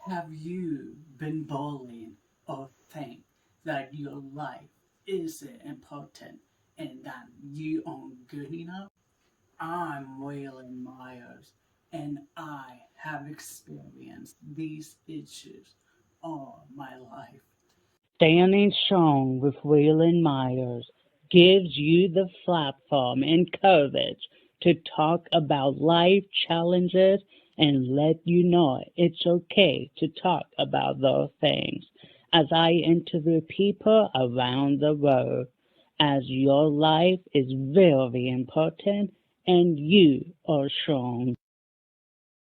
Have you been bullied or think that your life isn't important and that you aren't good enough? I'm Waylon Myers and I have experienced these issues all my life. Standing Strong with Waylon Myers gives you the platform and courage to talk about life challenges and let you know it's okay to talk about those things as I interview people around the world as your life is very important and you are strong.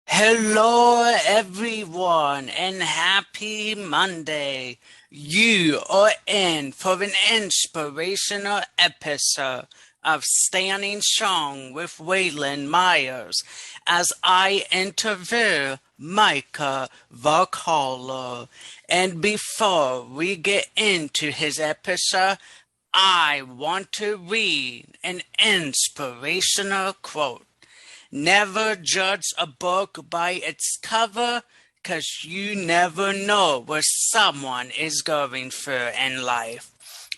Hello, everyone, and happy Monday. You are in for an inspirational episode of Standing Strong with Waylon Myers as I interview Micah Vaccaro. And before we get into his episode, I want to read an inspirational quote. Never judge a book by its cover, 'cause you never know what someone is going through in life.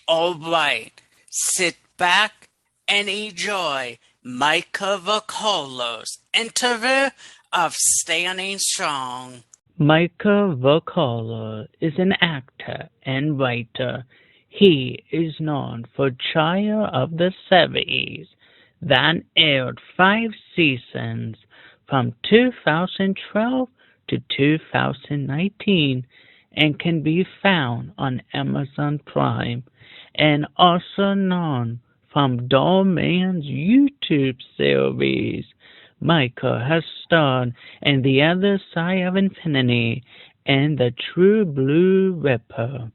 All right, sit back and enjoy Micah Vaccaro's interview of Standing Strong. Micah Vaccaro is an actor and writer. He is known for Child of the 70s that aired 5 seasons from 2012 to 2019 and can be found on Amazon Prime, and also known from Dhar Mann's YouTube series. Micah has starred in The Other Side of Infinity and The True Blue Ripper.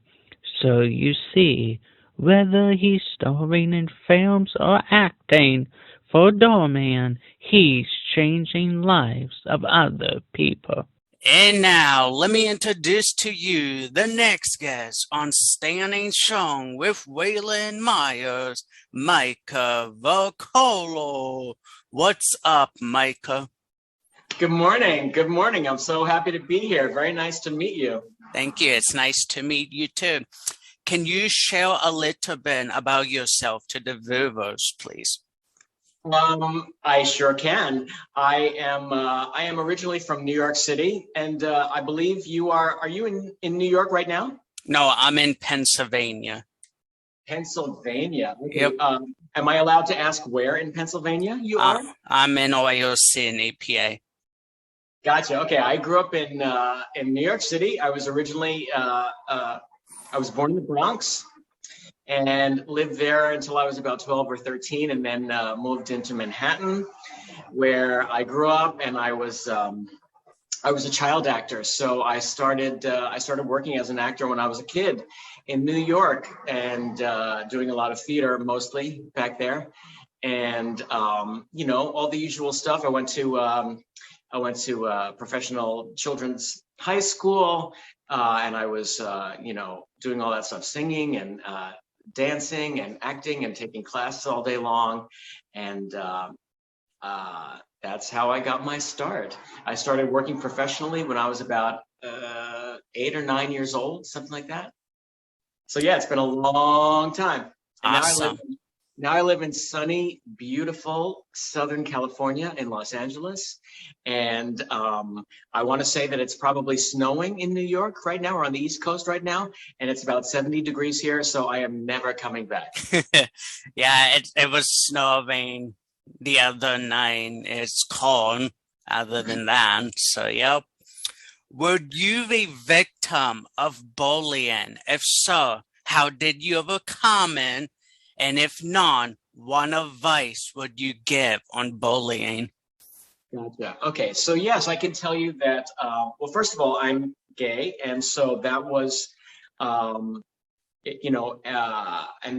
So you see, whether he's starring in films or acting for Dhar Mann, he's changing lives of other people. And now, let me introduce to you the next guest on Standing Strong with Waylon Myers, Micah Vaccaro. What's up, Micah? Good morning. Good morning. I'm so happy to be here. Very nice to meet you. Thank you. It's nice to meet you too. Can you share a little bit about yourself to the viewers, please? I sure can. I am originally from New York City, and I believe you are. Are you in New York right now? No, I'm in Pennsylvania. Pennsylvania. Okay. Yep. Am I allowed to ask where in Pennsylvania you are? I'm in Ohio City, PA. Gotcha. Okay. I grew up in New York City. I was originally I was born in the Bronx and lived there until I was about 12 or 13, and then moved into Manhattan, where I grew up. And I was a child actor, so I started working as an actor when I was a kid in New York, and doing a lot of theater, mostly back there, and all the usual stuff. I went to professional children's high school, and I was doing all that stuff, singing and dancing and acting and taking classes all day long, and that's how I got my start. I started working professionally when I was about 8 or 9 years old, something like that. So yeah, it's been a long time. And Awesome. now I live in sunny, beautiful Southern California in Los Angeles. And I want to say that it's probably snowing in New York right now, or on the East Coast right now. And it's about 70 degrees here, so I am never coming back. Yeah, it was snowing the other night. It's cold other than that. So, yep. Were you a victim of bullying? If so, how did you overcome it? And if not, what advice would you give on bullying? Gotcha. Okay, so yes, I can tell you that. Well, first of all, I'm gay, and so that was, and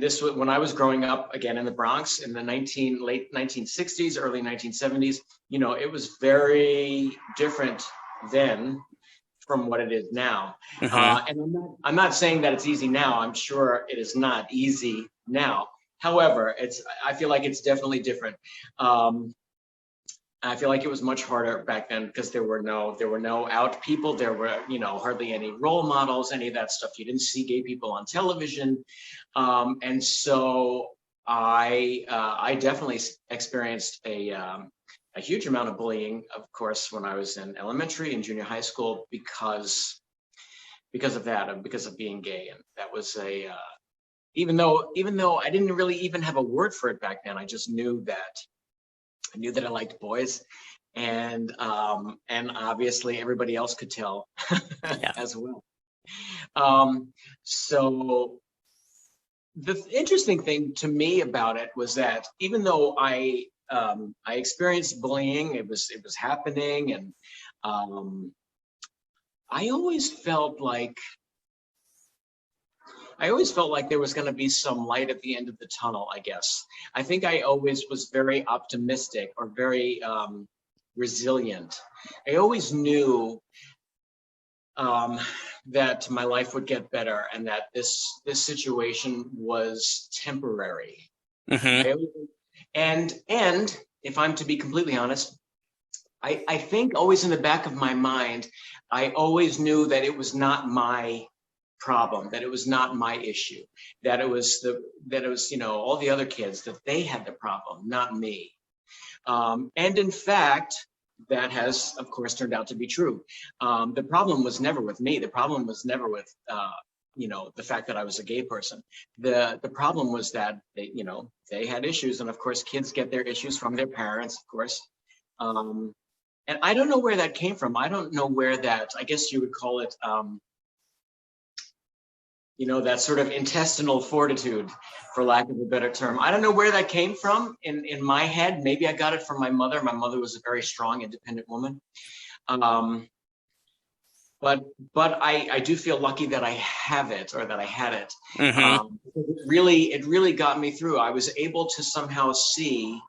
this was when I was growing up again in the Bronx in the late 1960s, early 1970s. It was very different then from what it is now. Mm-hmm. And I'm not saying that it's easy now. I'm sure it is not easy now. However, I feel like it's definitely different. I feel like it was much harder back then because there were no out people. There were, hardly any role models, any of that stuff. You didn't see gay people on television. And so I definitely experienced a huge amount of bullying, of course, when I was in elementary and junior high school because of that, because of being gay. And that was even though I didn't really even have a word for it back then, I just knew that I liked boys, and obviously everybody else could tell as well. So the interesting thing to me about it was that even though I experienced bullying, it was happening, and I always felt like there was going to be some light at the end of the tunnel, I guess. I think I always was very optimistic or very resilient. I always knew that my life would get better and that this situation was temporary. Mm-hmm. And if I'm to be completely honest, I think always in the back of my mind, I always knew that it was not my problem, that it was not my issue, that it was all the other kids, that they had the problem, not me. And in fact, that has, of course, turned out to be true. The problem was never with me. The problem was never with, the fact that I was a gay person. The problem was that they had issues, and of course, kids get their issues from their parents, of course. And I don't know where that came from. I don't know where that, I guess you would call it, that sort of intestinal fortitude, for lack of a better term. I don't know where that came from in my head. Maybe I got it from my mother. My mother was a very strong, independent woman. But I do feel lucky that I have it, or that I had it. Mm-hmm. It really got me through. I was able to somehow see,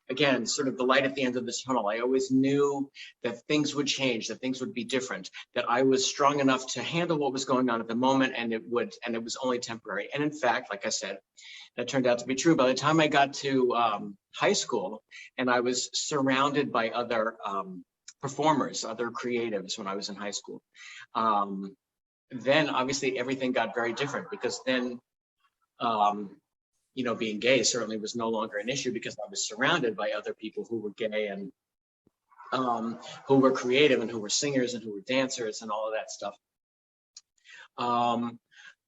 again, sort of the light at the end of the tunnel. I always knew that things would change, that things would be different, that I was strong enough to handle what was going on at the moment, and it was only temporary. And in fact, like I said, that turned out to be true. By the time I got to high school, and I was surrounded by other performers, other creatives when I was in high school, then obviously everything got very different, because then being gay certainly was no longer an issue, because I was surrounded by other people who were gay and who were creative and who were singers and who were dancers and all of that stuff.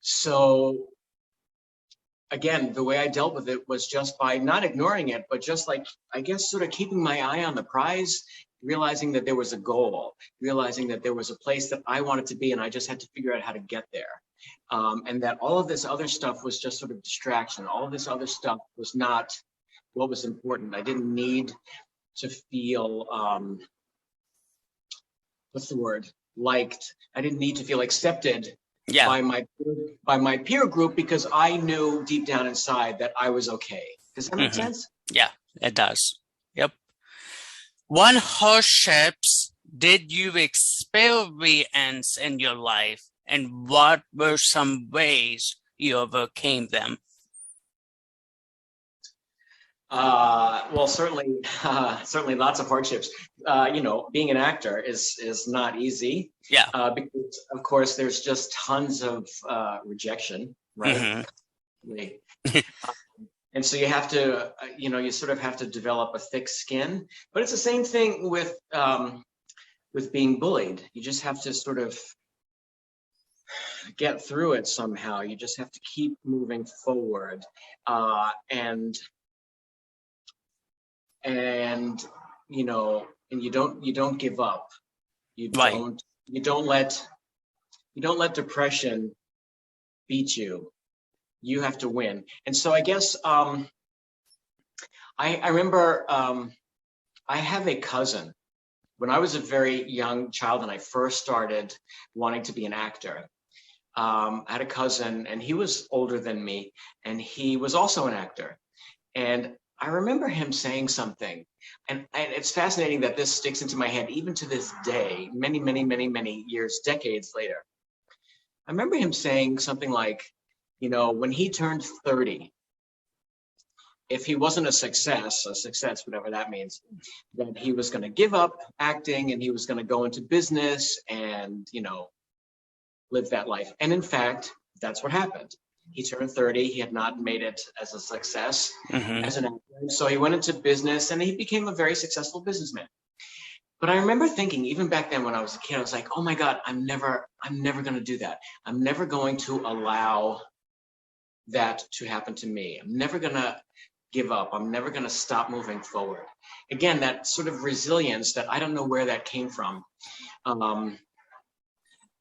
So again, the way I dealt with it was just by not ignoring it, but just like, I guess, sort of keeping my eye on the prize, realizing that there was a goal, realizing that there was a place that I wanted to be, and I just had to figure out how to get there. And that all of this other stuff was just sort of distraction. All of this other stuff was not what was important. I didn't need to feel, liked. I didn't need to feel accepted by my peer group, because I knew deep down inside that I was okay. Does that make sense? Yeah, it does. Yep. What hardships did you experience in your life, and what were some ways you overcame them? Well, certainly lots of hardships. Being an actor is not easy. Yeah. Because of course there's just tons of rejection, right? Mm-hmm. And so you have to, you sort of have to develop a thick skin. But it's the same thing with being bullied. You just have to sort of get through it somehow. You just have to keep moving forward, and you don't give up. You don't let depression beat you. You have to win. And so I guess I remember I have a cousin. When I was a very young child and I first started wanting to be an actor, I had a cousin, and he was older than me, and he was also an actor. And I remember him saying something, and it's fascinating that this sticks into my head even to this day, many, many, many, many years, decades later. I remember him saying something like, when he turned 30, if he wasn't a success, whatever that means, that he was going to give up acting and he was going to go into business and, live that life. And in fact, that's what happened. He turned 30. He had not made it as a success as an actor. So he went into business and he became a very successful businessman. But I remember thinking, even back then when I was a kid, I was like, oh my God, I'm never going to do that. I'm never going to allow that to happen to me. I'm never going to give up. I'm never going to stop moving forward. Again, that sort of resilience that I don't know where that came from.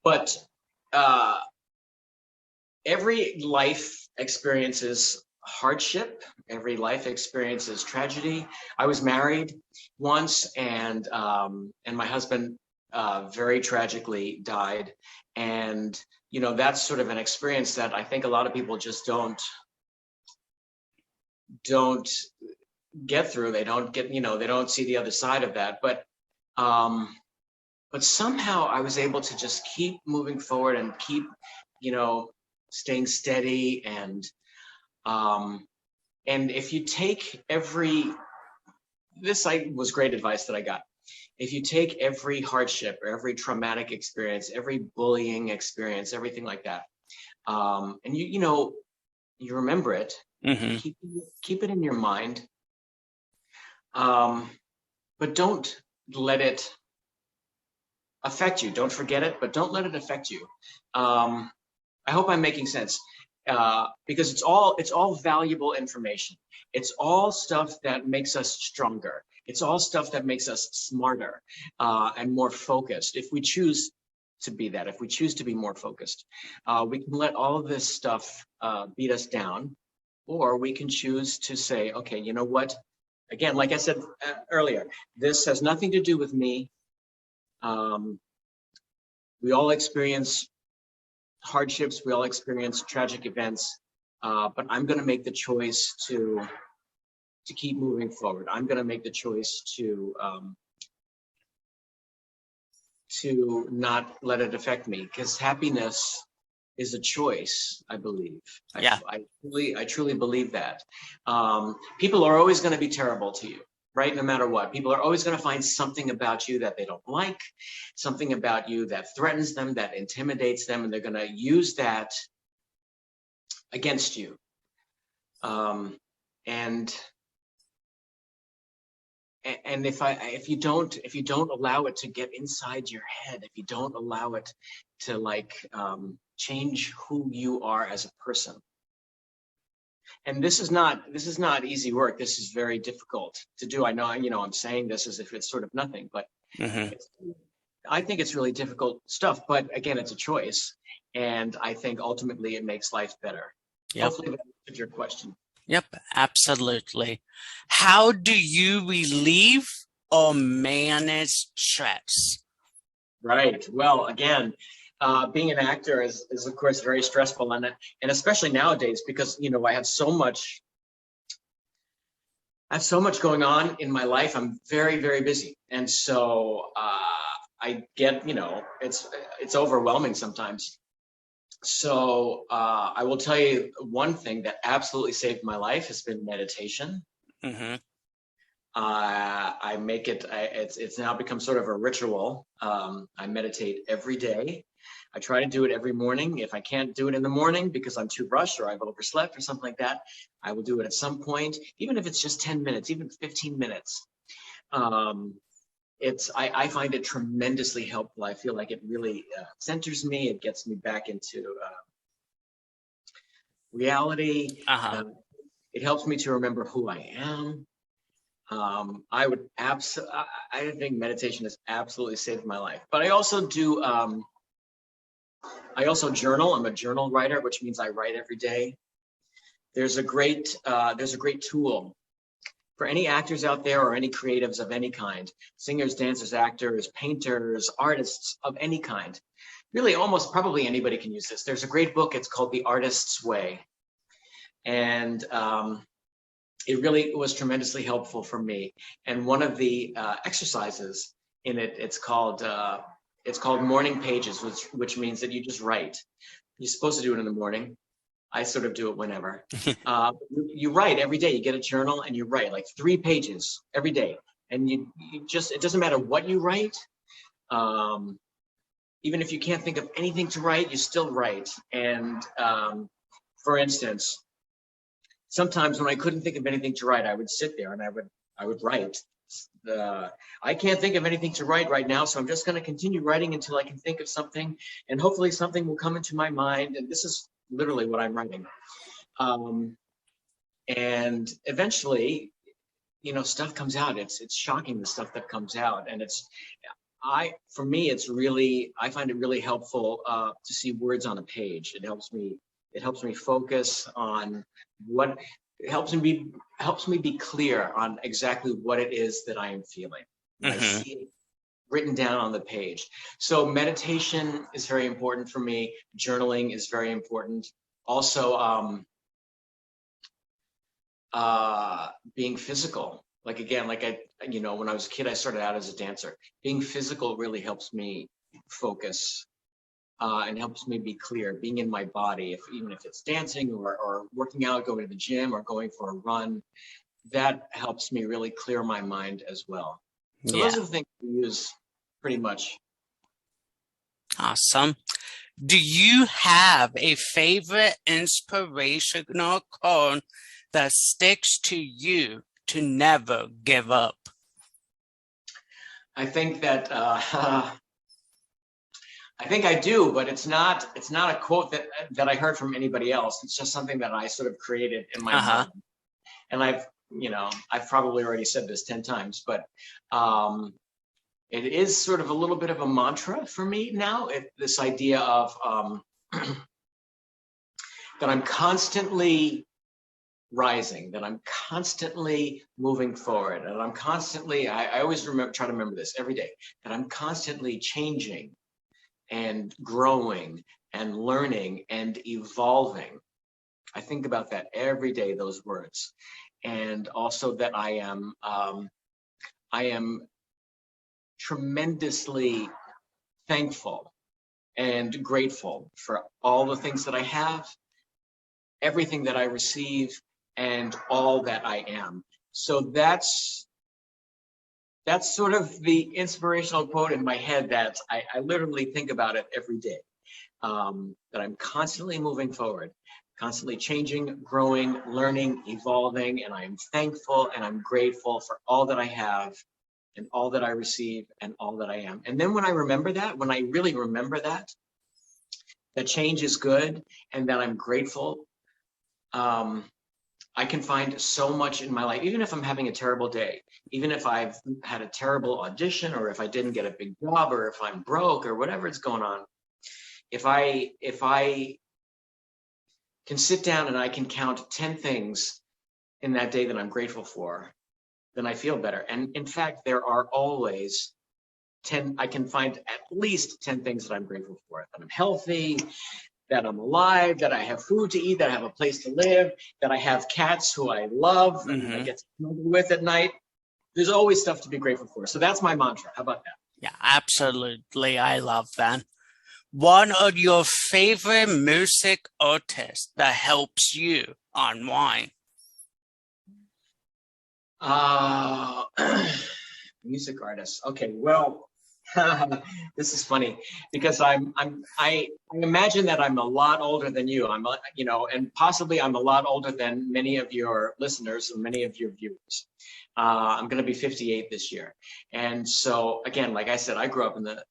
But every life experiences hardship. Every life experiences tragedy. I was married once, and my husband very tragically died. And that's sort of an experience that I think a lot of people just don't get through. They don't get, they don't see the other side of that. But somehow I was able to just keep moving forward and keep, staying steady. And if you take this was great advice that I got. If you take every hardship or every traumatic experience, every bullying experience, everything like that, and you remember it, keep it in your mind, but don't let it affect you. Don't forget it, but don't let it affect you. I hope I'm making sense, because it's all valuable information. It's all stuff that makes us stronger. It's all stuff that makes us smarter and more focused. If we choose to be that, if we choose to be more focused, we can let all of this stuff beat us down, or we can choose to say, okay, you know what? Again, like I said earlier, this has nothing to do with me. We all experience hardships. We all experience tragic events, but I'm going to make the choice to keep moving forward. I'm going to make the choice to not let it affect me, because happiness is a choice, I believe. Yeah. I truly believe that. People are always going to be terrible to you, right? No matter what. People are always going to find something about you that they don't like, something about you that threatens them, that intimidates them, and they're going to use that against you. And if you don't allow it to get inside your head, if you don't allow it to change who you are as a person. And this is not easy work. This is very difficult to do. I know, I'm saying this as if it's sort of nothing, but I think it's really difficult stuff. But again, it's a choice, and I think ultimately it makes life better. Yep. Hopefully that answered your question. Yep, absolutely. How do you relieve or manage stress? Right. Well, again, being an actor is of course very stressful, and especially nowadays, because I have so much going on in my life. I'm very, very busy, and so I get it's overwhelming sometimes. So I will tell you one thing that absolutely saved my life has been meditation. I make it. It's now become sort of a ritual. I meditate every day. I try to do it every morning. If I can't do it in the morning because I'm too rushed or I've overslept or something like that, I will do it at some point, even if it's just 10 minutes, even 15 minutes. I find it tremendously helpful. I feel like it really centers me. It gets me back into reality. It helps me to remember who I am. I think meditation has absolutely saved my life. But I also do. I also journal. I'm a journal writer, which means I write every day. There's a great tool for any actors out there or any creatives of any kind, singers, dancers, actors, painters, artists of any kind. Really, almost probably anybody can use this. There's a great book. It's called The Artist's Way. And it really was tremendously helpful for me. And one of the exercises in it, it's called morning pages, which means that you just write. You're supposed to do it in the morning. I sort of do it whenever. You write every day. You get a journal and you write like 3 pages every day. And you just, it doesn't matter what you write. Even if you can't think of anything to write, you still write. And for instance, sometimes when I couldn't think of anything to write, I would sit there and I would write. I can't think of anything to write right now, so I'm just going to continue writing until I can think of something, and hopefully something will come into my mind. And this is literally what I'm writing. And eventually, you know, stuff comes out. It's shocking, the stuff that comes out, and for me, it's really, I find it really helpful to see words on a page. It helps me focus on what. It helps me be clear on exactly what it is that I am feeling. I see it written down on the page. So meditation is very important for me. Journaling is very important. Also, being physical. Like, again, like when I was a kid, I started out as a dancer. Being physical really helps me focus. And helps me be clear, being in my body, even if it's dancing or working out, going to the gym or going for a run, that helps me really clear my mind as well. So those are the things we use pretty much. Awesome. Do you have a favorite inspirational quote that sticks to you to never give up? I think that I think I do, but it's not a quote that I heard from anybody else. It's just something that I sort of created in my mind. And I've probably already said this 10 times, but it is sort of a little bit of a mantra for me now. This idea of that I'm constantly rising, that I'm constantly moving forward, and I'm constantly, I always try to remember this every day, that I'm constantly changing and growing and learning and evolving. I think about that every day, those words. And also that I am tremendously thankful and grateful for all the things that I have, everything that I receive, and all that I am. So that's sort of the inspirational quote in my head that I literally think about it every day, that I'm constantly moving forward, constantly changing, growing, learning, evolving, and I'm thankful and I'm grateful for all that I have and all that I receive and all that I am. And then when I remember that, when I really remember that change is good and that I'm grateful, I can find so much in my life, even if I'm having a terrible day, even if I've had a terrible audition, or if I didn't get a big job, or if I'm broke, or whatever is going on. If I can sit down and I can count 10 things in that day that I'm grateful for, then I feel better. And in fact, there are always 10, I can find at least 10 things that I'm grateful for. That I'm healthy, that I'm alive, that I have food to eat, that I have a place to live, that I have cats who I love and I get to snuggle with at night. There's always stuff to be grateful for. So that's my mantra. How about that? Yeah, absolutely. I love that. One of your favorite music artists that helps you unwind? Music artists. Okay, well, this is funny because I imagine that I'm a lot older than you. And possibly I'm a lot older than many of your listeners and many of your viewers. I'm going to be 58 this year, and so again, like I said, I grew up in the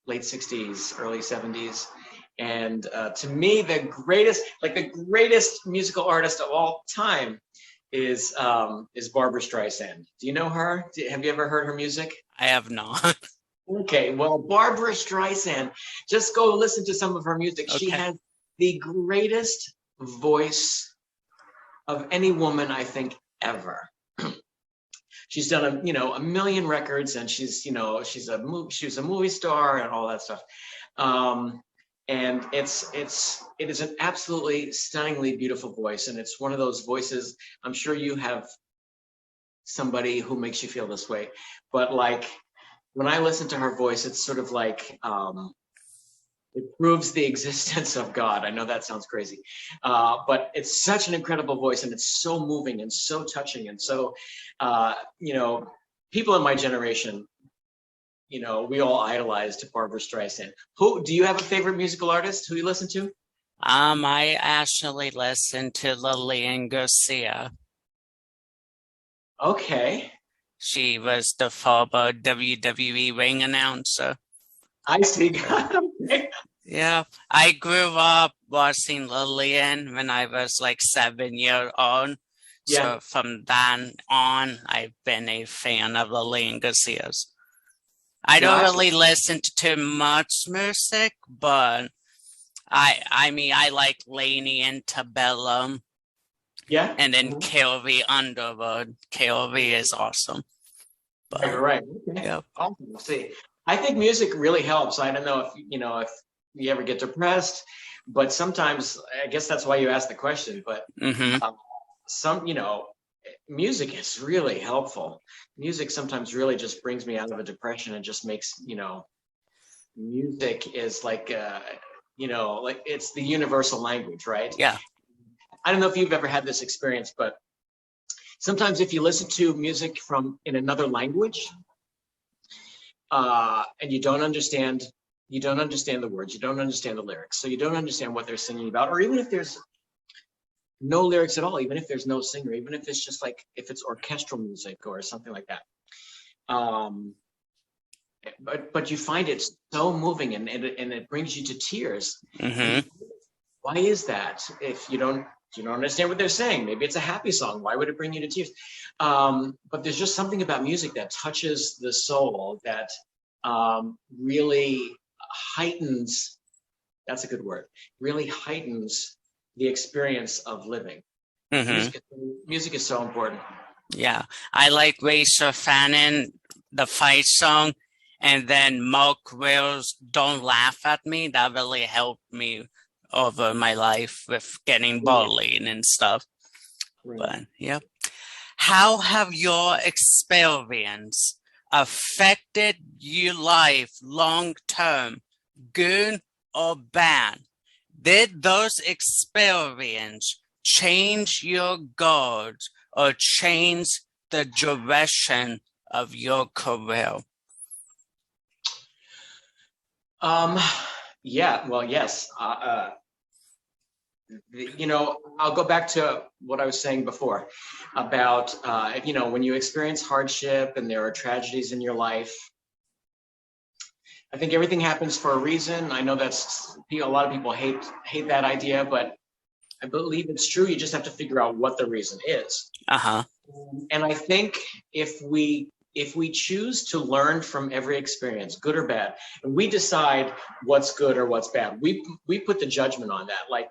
late 60s, early 70s, and to me, the greatest musical artist of all time is Barbra Streisand. Do you know her? Have you ever heard her music? I have not. Okay, well, Barbra Streisand, just go listen to some of her music. Okay. She has the greatest voice of any woman, I think, ever. She's done a million records, and she was a movie star and all that stuff. And it is an absolutely stunningly beautiful voice, and it's one of those voices. I'm sure you have somebody who makes you feel this way, but like when I listen to her voice, it's sort of like It proves the existence of God. I know that sounds crazy, but it's such an incredible voice, and it's so moving and so touching, and so, people in my generation, we all idolized Barbara Streisand. Do you have a favorite musical artist who you listen to? I actually listened to Lillian Garcia. Okay. She was the former WWE ring announcer. I see. Okay. Yeah, I grew up watching Lillian when I was like 7 years old. Yeah. So from then on, I've been a fan of Lillian Garcia's. I don't Gotcha. really listen to too much music, but I mean, I like Lainey Antebellum. Yeah. And then Carrie Underwood. Carrie is awesome. But, Right. Okay. Yep. Awesome. See, I think music really helps. I don't know if if you ever get depressed, but sometimes I guess that's why you asked the question. But music is really helpful. Music sometimes really just brings me out of a depression and just makes music is like like it's the universal language, right? Yeah. I don't know if you've ever had this experience, but sometimes if you listen to music in another language, and you don't understand the words, you don't understand the lyrics, so you don't understand what they're singing about, or even if there's no lyrics at all, even if there's no singer, even if it's just like if it's orchestral music or something like that. But you find it so moving and it brings you to tears. Mm-hmm. Why is that? If you don't understand what they're saying, maybe it's a happy song. Why would it bring you to tears? But there's just something about music that touches the soul that really heightens. That's a good word. Really heightens the experience of living. Mm-hmm. Music is so important. Yeah, I like Rachel Fannin, the fight song, and then Mark Will's "Don't Laugh at Me." That really helped me over my life with getting bullied and stuff. Right. But yeah, how have your experience affected your life long term, good or bad? Did those experiences change your goals or change the direction of your career? Yeah, well, yes. I'll go back to what I was saying before about, when you experience hardship and there are tragedies in your life, I think everything happens for a reason. I know a lot of people hate that idea, but I believe it's true. You just have to figure out what the reason is. Uh-huh. And I think if we choose to learn from every experience, good or bad, and we decide what's good or what's bad, we put the judgment on that. Like,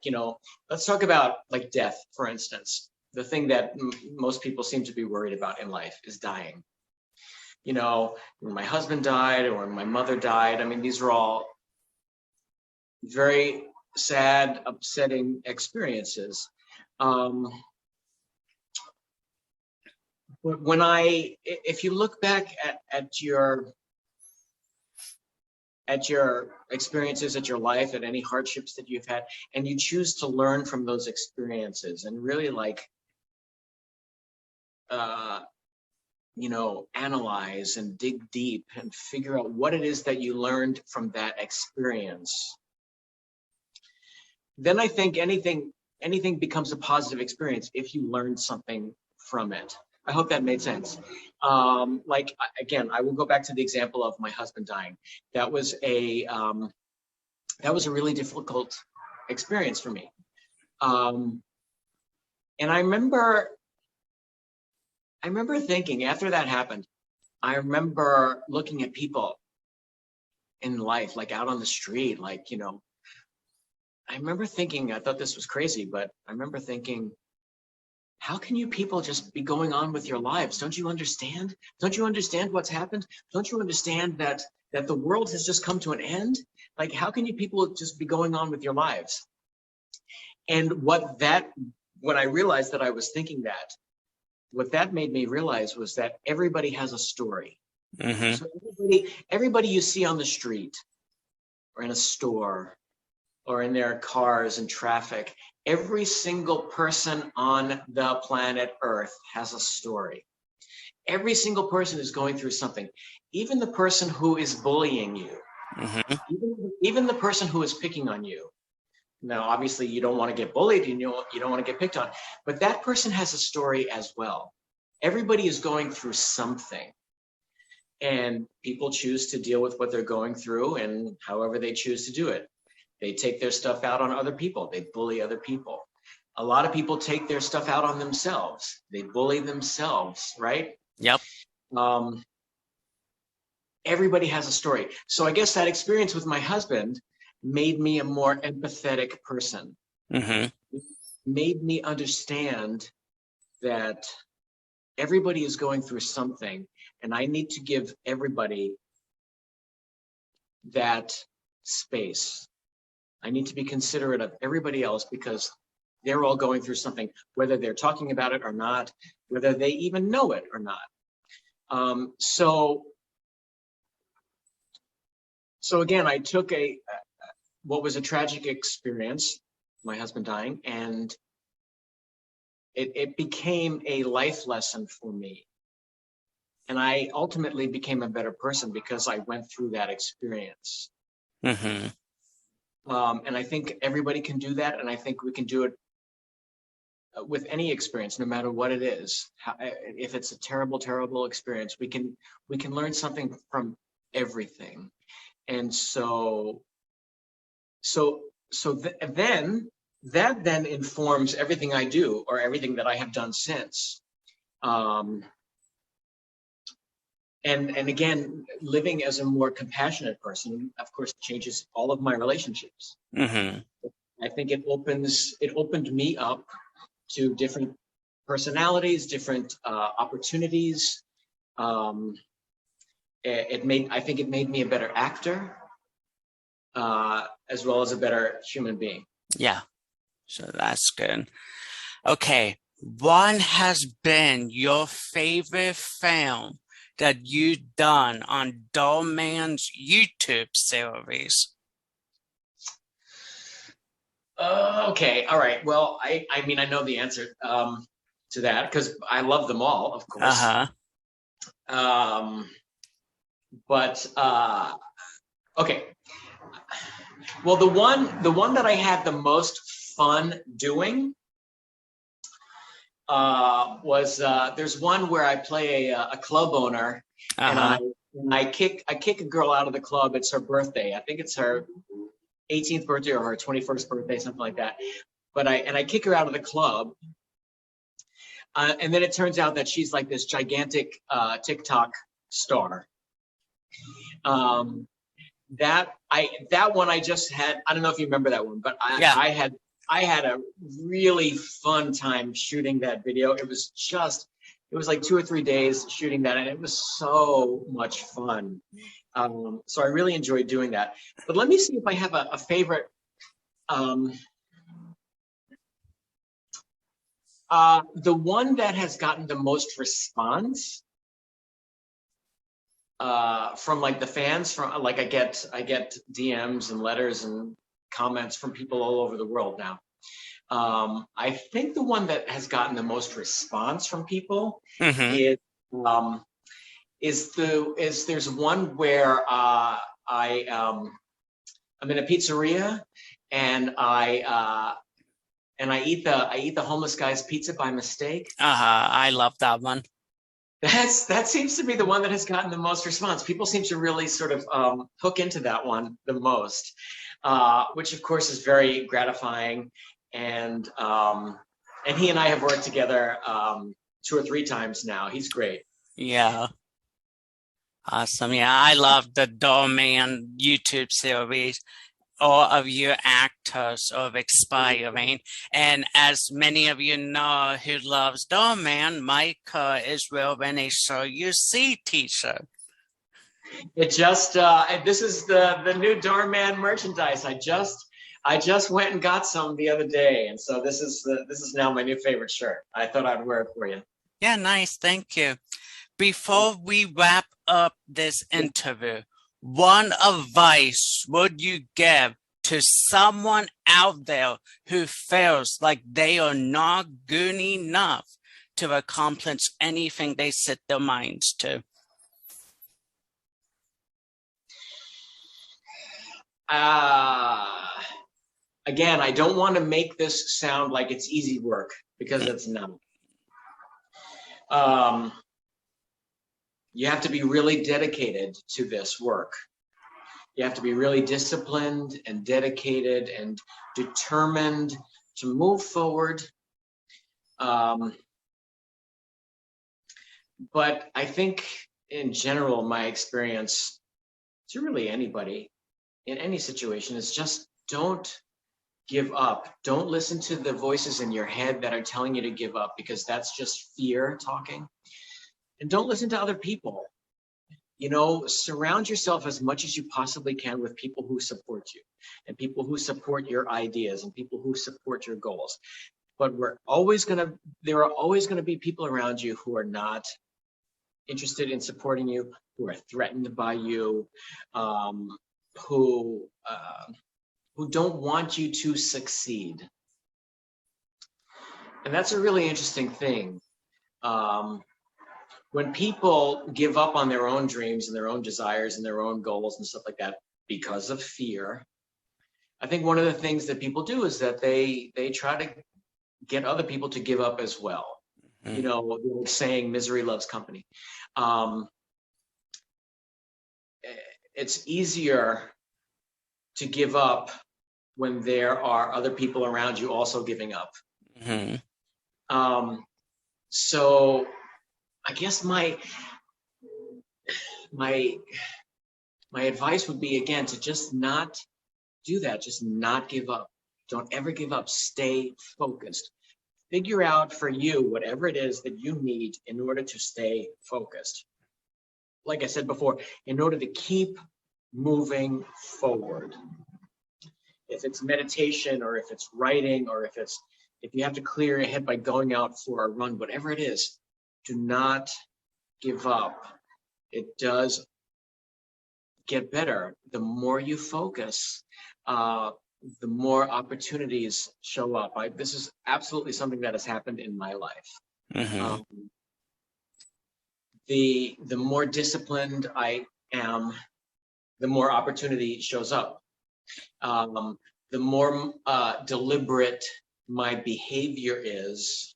let's talk about like death, for instance. The thing that most people seem to be worried about in life is dying. When my husband died or when my mother died, I mean, these are all very sad, upsetting experiences. But if you look back at your experiences, at your life, at any hardships that you've had, and you choose to learn from those experiences and really analyze and dig deep and figure out what it is that you learned from that experience, then I think anything becomes a positive experience if you learned something from it. I hope that made sense. Again, I will go back to the example of my husband dying. That was a really difficult experience for me. And I remember thinking after that happened, I remember looking at people in life, like out on the street, I remember thinking, I thought this was crazy, but I remember thinking, how can you people just be going on with your lives? Don't you understand? Don't you understand what's happened? Don't you understand that the world has just come to an end? Like, how can you people just be going on with your lives? And when I realized that I was thinking that, what that made me realize was that everybody has a story. Mm-hmm. So everybody you see on the street, or in a store or in their cars in traffic. Every single person on the planet Earth has a story. Every single person is going through something. Even the person who is bullying you, even the person who is picking on you. Now, obviously, you don't want to get bullied, and you don't want to get picked on, but that person has a story as well. Everybody is going through something, and people choose to deal with what they're going through, and however they choose to do it. They take their stuff out on other people. They bully other people. A lot of people take their stuff out on themselves. They bully themselves, right? Yep. Everybody has a story. So I guess that experience with my husband made me a more empathetic person. Made me understand that everybody is going through something, and I need to give everybody that space. I need to be considerate of everybody else because they're all going through something, whether they're talking about it or not, whether they even know it or not. So again, I took what was a tragic experience, my husband dying, and it became a life lesson for me. And I ultimately became a better person because I went through that experience. And I think everybody can do that. And I think we can do it with any experience, no matter what it is. If it's a terrible, terrible experience, we can learn something from everything. And then that informs everything I do or everything that I have done since. And again, living as a more compassionate person, of course, changes all of my relationships. I think it opened me up to different personalities, different opportunities. I think it made me a better actor, as well as a better human being. Yeah, so that's good. Okay, what has been your favorite film that you've done on Dolman's YouTube series? Okay, all right. Well, I mean, I know the answer to that because I love them all, of course. But okay. Well, the one that I had the most fun doing was there's one where I play a club owner, and I kick a girl out of the club. It's her birthday. I think it's her 18th birthday or her 21st birthday, something like that. But I kick her out of the club, and then it turns out that she's like this gigantic TikTok star. That one I just had. I don't know if you remember that one, but I had a really fun time shooting that video. It was like 2 or 3 days shooting that, and it was so much fun. So I really enjoyed doing that. But let me see if I have a favorite. The one that has gotten the most response from like the fans, from like I get DMs and letters and comments from people all over the world now. I think the one that has gotten the most response from people is there's one where I'm in a pizzeria and I eat the homeless guy's pizza by mistake. I love that one. That seems to be the one that has gotten the most response. People seem to really sort of hook into that one the most, which of course is very gratifying. And he and I have worked together 2 or 3 times now. He's great. Yeah. Awesome. Yeah, I love the Dolman YouTube series. All of your actors are inspiring. And as many of you know who loves Dolman, Micah is wearing a So You See t-shirt. It just, this is the new Dhar Mann merchandise. I just went and got some the other day. And so this is now my new favorite shirt. I thought I'd wear it for you. Yeah, nice. Thank you. Before we wrap up this interview, one advice would you give to someone out there who feels like they are not good enough to accomplish anything they set their minds to? Again, I don't want to make this sound like it's easy work, because it's not. You have to be really dedicated to this work. You have to be really disciplined and dedicated and determined to move forward. But I think in general, my experience to really anybody in any situation is just don't give up. Don't listen to the voices in your head that are telling you to give up, because that's just fear talking. And don't listen to other people. You know, surround yourself as much as you possibly can with people who support you, and people who support your ideas, and people who support your goals. But there are always going to be people around you who are not interested in supporting you, who are threatened by you, who don't want you to succeed. And that's a really interesting thing. When people give up on their own dreams and their own desires and their own goals and stuff like that because of fear, I think one of the things that people do is that they try to get other people to give up as well. Mm-hmm. You know, the old saying, misery loves company. It's easier to give up when there are other people around you also giving up. Mm-hmm. So I guess my advice would be, again, to just not do that. Just not give up. Don't ever give up. Stay focused. Figure out for you whatever it is that you need in order to stay focused. Like I said before, in order to keep moving forward. If it's meditation, or if it's writing, or if you have to clear your head by going out for a run, whatever it is, do not give up. It does get better. The more you focus, the more opportunities show up. This is absolutely something that has happened in my life. Mm-hmm. The more disciplined I am, the more opportunity shows up. The more deliberate my behavior is,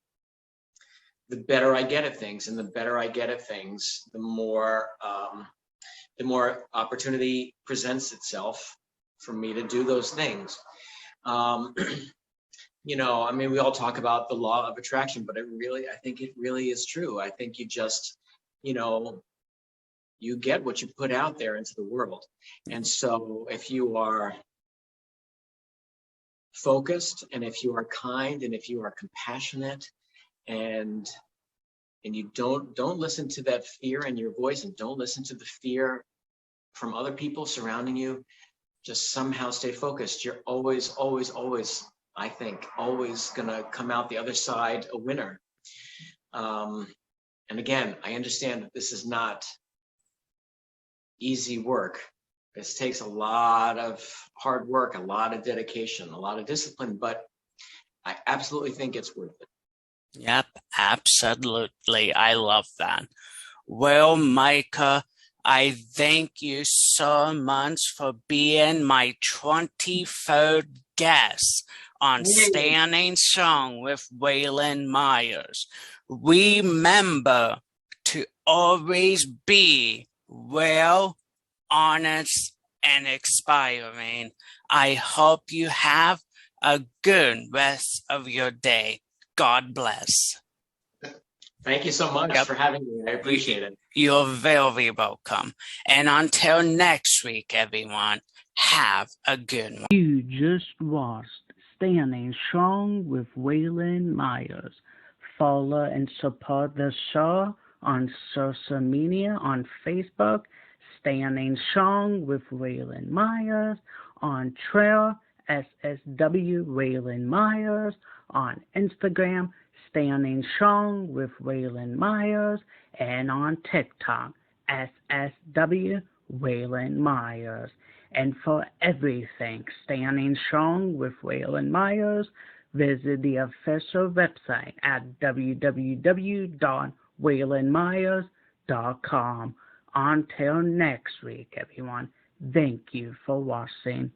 the better I get at things. And the better I get at things, the more opportunity presents itself for me to do those things. You know, I mean, we all talk about the law of attraction, but I think it really is true. I think you just, you know, you get what you put out there into the world. And so if you are focused, and if you are kind, and if you are compassionate, and you don't listen to that fear in your voice, and don't listen to the fear from other people surrounding you, just somehow stay focused. You're always, I think, always gonna come out the other side a winner. And again, I understand that this is not easy work. This takes a lot of hard work, a lot of dedication, a lot of discipline, but I absolutely think it's worth it. Yep, absolutely. I love that. Well, Micah, I thank you so much for being my 23rd guest on Standing Strong with Waylon Myers. Remember to always be well, honest, and inspiring. I hope you have a good rest of your day. God bless. Thank you so much for having me. I appreciate it. You're very welcome. And until next week, everyone, have a good one. You just watched Standing Strong with Waylon Myers. Follow and support the show on social media on Facebook, Standing Strong with Waylon Myers, on Twitter, SSW Waylon Myers, on Instagram, Standing Strong with Waylon Myers, and on TikTok, SSW Waylon Myers. And for everything Standing Strong with Waylon Myers, visit the official website at www.waylonmyers.com. Until next week, everyone, thank you for watching.